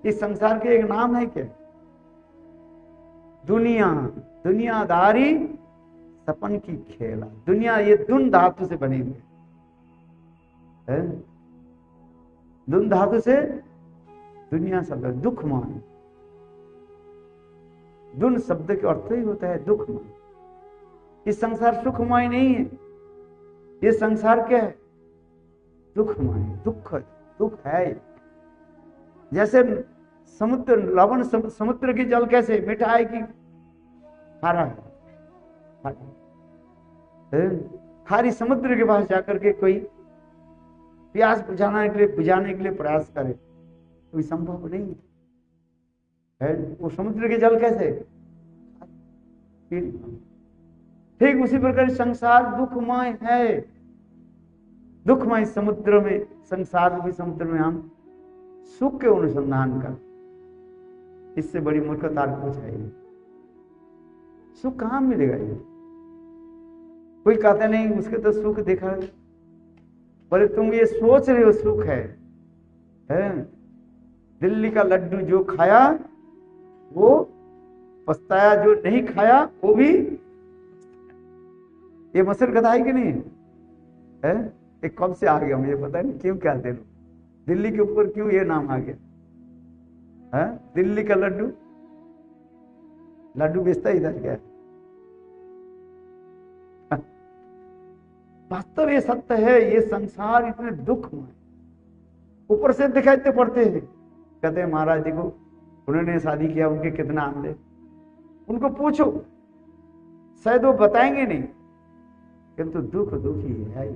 इस संसार के एक नाम है क्या? दुनिया, दुनियादारी सपन की खेला। दुनिया ये दुन धातु से बनी हुई है। दुन धातु से दुनिया शब्द है, दुखमय। दुन शब्द के अर्थ ही होता है दुखमय। इस संसार सुखमय नहीं है, ये संसार क्या है? दुखमय, दुख, दुख है। जैसे समुद्र लवण, समुद्र की जल कैसे मीठा है कि खारा है? खारी समुद्र के पास जाकर के कोई प्यास बुझाने के लिए प्रयास करे तो संभव नहीं है। वो समुद्र के जल कैसे? ठीक उसी प्रकार संसार दुखमय है। दुखमय समुद्र में, संसार रूपी समुद्र में हम सुख के अनुसंधान कर, इससे बड़ी मूर्खता कुछ है। सुख कहां मिलेगा? ये कोई कहता नहीं उसके तो सुख देखा, बोले तुम ये सोच रहे हो सुख है? दिल्ली का लड्डू जो खाया वो पछताया, जो नहीं खाया वो भी। ये मसर कथा है कि नहीं है? ये कब से आ गया मुझे पता नहीं, क्यों क्या दे लो दिल्ली के ऊपर क्यों ये नाम आ गया है? दिल्ली का लड्डू, लड्डू बेचता इधर क्या है? वास्तव ये सत्य है, ये संसार इतने दुखमय, ऊपर से दिखाते पड़ते हैं। कहते हैं महाराज जी को उन्होंने शादी किया, उनके कितना आंदे, उनको पूछो शायद वो बताएंगे नहीं, किंतु दुख दुखी है,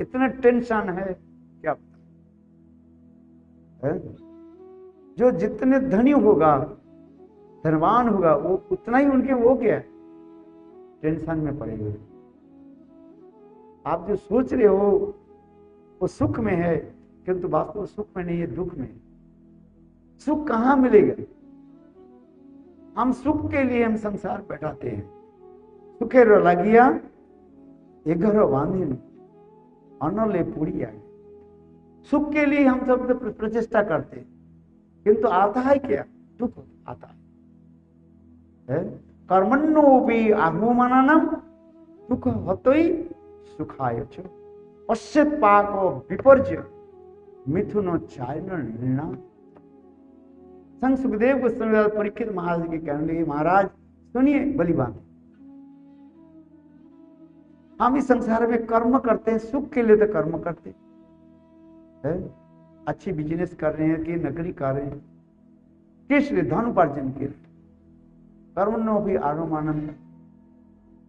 इतना टेंशन है क्या है? जो जितने धनी होगा, धनवान होगा, वो उतना ही उनके वो क्या है? टेंशन में पड़े हुए। आप जो सोच रहे हो वो सुख में है, किंतु वास्तव सुख में नहीं है, दुख में। सुख कहां मिलेगा? हम सुख के लिए हम संसार बैठाते हैं। सुखे लगिया ये घर बांधी अनले पूरी आई। सुख के लिए हम सब प्रचेष्टा करते हैं, किंतु आता है क्या? दुख आता है। कर्मण्यो भी आगमनम दुख हतोई सुखाय पश्चित पाको विपर्य मिथुनो चायन निर्णा। संत सुखदेव गोस्वामी परीक्षित महाराज के कहने लगे, महाराज सुनिए बलिबान, हम इस संसार में कर्म करते हैं, सुख के लिए तो कर्म करते हैं, अच्छी बिजनेस कर रहे हैं कि नौकरी कर रहे हैं, किस लिए? धन उपार्जन के लिए। कर्मण्यो भी आरोमानंद,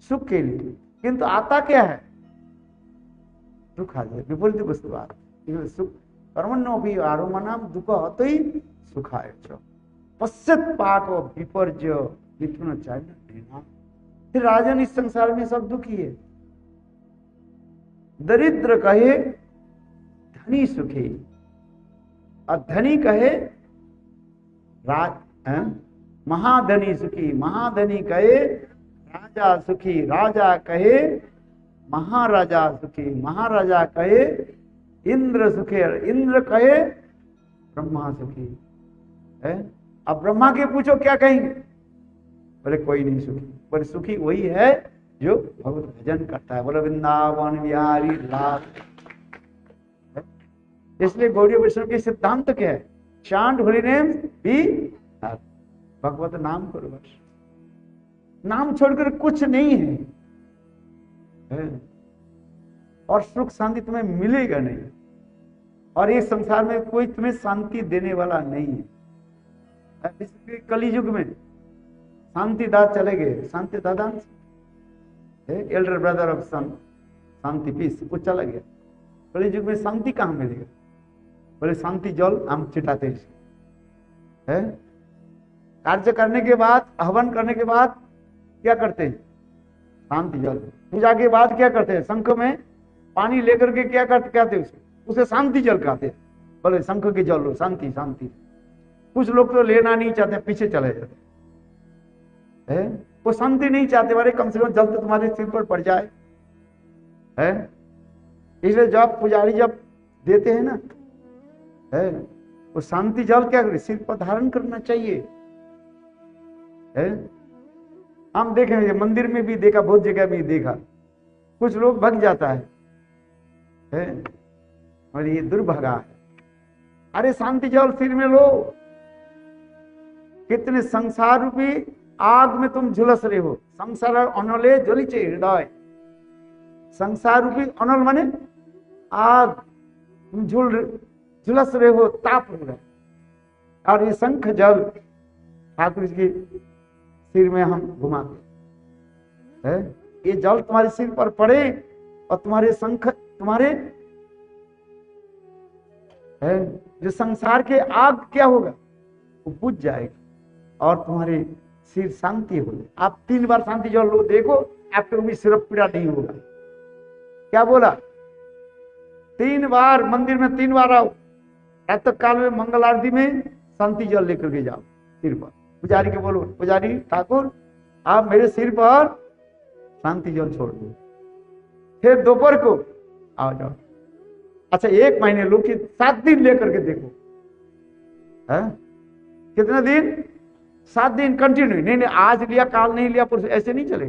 सुख के लिए, किंतु आता क्या है? दुख आ जाए, विपरीत वस्तुवाद। सुख कर्मण्यो भी आरोमानम दुख हतो ही सुखाय पश्चात पाक विपर्य मिथुन चाइना। फिर राजन इस संसार में सब दुखी है। दरिद्र कहे धनी सुखी, और धनी कहे महाधनी सुखी, महाधनी कहे राजा सुखी, राजा कहे महाराजा सुखी, महाराजा कहे इंद्र सुखी, इंद्र कहे ब्रह्मा सुखी है। अब ब्रह्मा के पूछो क्या कहेंगे? बोले कोई नहीं सुखी। बोले सुखी वही है जो भगवत भजन करता है। बोले वृंदावन बिहारी लाल। इसलिए गौड़ीय वैष्णव के सिद्धांत क्या है? चांट होली नेम भी भगवत नाम करो, बस नाम छोड़कर कुछ नहीं है। और सुख शांति तुम्हें मिलेगा नहीं, और ये संसार में कोई तुम्हें शांति देने वाला नहीं है। कली युग में शांति दास चले गए, शांति दादा elder brother of Shanti peace, वो चला गया। कली युग में शांति कहां मिलेगा? बोले शांति जल हम छिटाते है। कार्य करने के बाद, हवन करने के बाद क्या करते हैं? शांति जल। पूजा के बाद क्या करते हैं? शंख में पानी लेकर के क्या कहते हैं? उसे शांति जल कहते हैं। बोले शंख के जल लो, शांति शांति। कुछ लोग तो लेना नहीं चाहते, पीछे चले जाते हैं। वो शांति नहीं चाहते, वाले कम से कम जल तो तुम्हारे सिर पर पड़ जाए है। इसलिए जब पुजारी जब देते हैं ना है, वो शांति जल क्या करे, सिर पर धारण करना चाहिए। है हम देखेंगे मंदिर में भी देखा, बहुत जगह भी देखा, कुछ लोग भग जाता है और ये दुर्भागा है। अरे शांति जल सिर में लो, कितने संसार रूपी आग में तुम झुलस रहे हो। संसार अनले ज्वलिचे हृदय, संसार रूपी अनल माने आग, तुम झुलस रहे हो, ताप हो रहा है। और ये शंख जल ठाकुर जी के सिर में हम घुमाते हैं, ये जल तुम्हारे सिर पर पड़े और तुम्हारे शंख, तुम्हारे है जो संसार के आग क्या होगा, वो बुझ जाएगा और तुम्हारे सिर शांति होगी। आप 3 बार शांति जल लो, देखो आपको भी सिर पीड़ा नहीं होगा। क्या बोला? 3 बार मंदिर में 3 बार आओ, प्रातः काल में मंगल आरती में शांति जल लेकर के जाओ सिर पर। पुजारी के बोलो, पुजारी ठाकुर आप मेरे सिर पर शांति जल छोड़ दो। फिर दोपहर को आ जाओ। अच्छा 1 महीने लो कि 7 दिन लेकर के देखो, है कितना दिन? 7 दिन कंटिन्यू। नहीं आज लिया काल नहीं लिया परसों, ऐसे नहीं चले।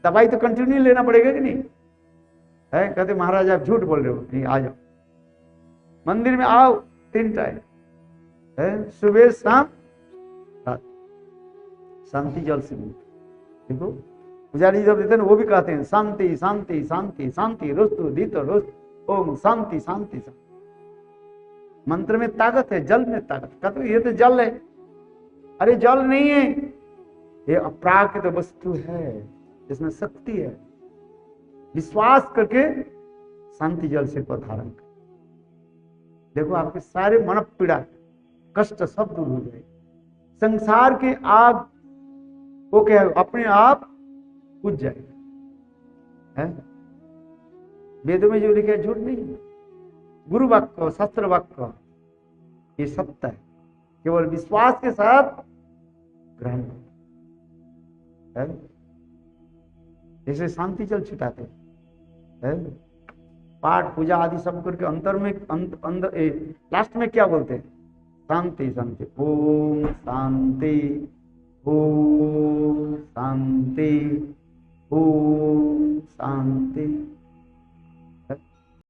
दवाई तो कंटिन्यू लेना पड़ेगा कि नहीं? है कहते महाराज आप झूठ बोल रहे हो। नहीं, आ जाओ मंदिर में आओ 3 टाइम, है सुबह शाम रात, शांति जल से। देखो पुजारी जब देते हैं वो भी कहते हैं शांति शांति शांति शांति रुस्तु दीतो रुस्त ओम शांति शांति शांति। मंत्र में ताकत है, जल में ताकत। कहते ये तो जल है। अरे जल नहीं है, ये अपराकृत वस्तु है, इसमें शक्ति है। विश्वास करके शांति जल सिर पर धारण कर, देखो आपके सारे मन पीड़ा कष्ट सब दूर हो जाएगी। संसार के आग वो क्या है, अपने आप बुझ जाएगा। है वेदों में जो लिखा है झूठ नहीं है, गुरु वाक्य शास्त्र वाक्य ये सत्य है, केवल विश्वास के साथ ग्रहण है। जैसे शांति जल छिटाते है, पाठ पूजा आदि सब करके अंतर में अंदर लास्ट में क्या बोलते हैं? शांति शांति ओम शांति ओम शांति ओम शांति।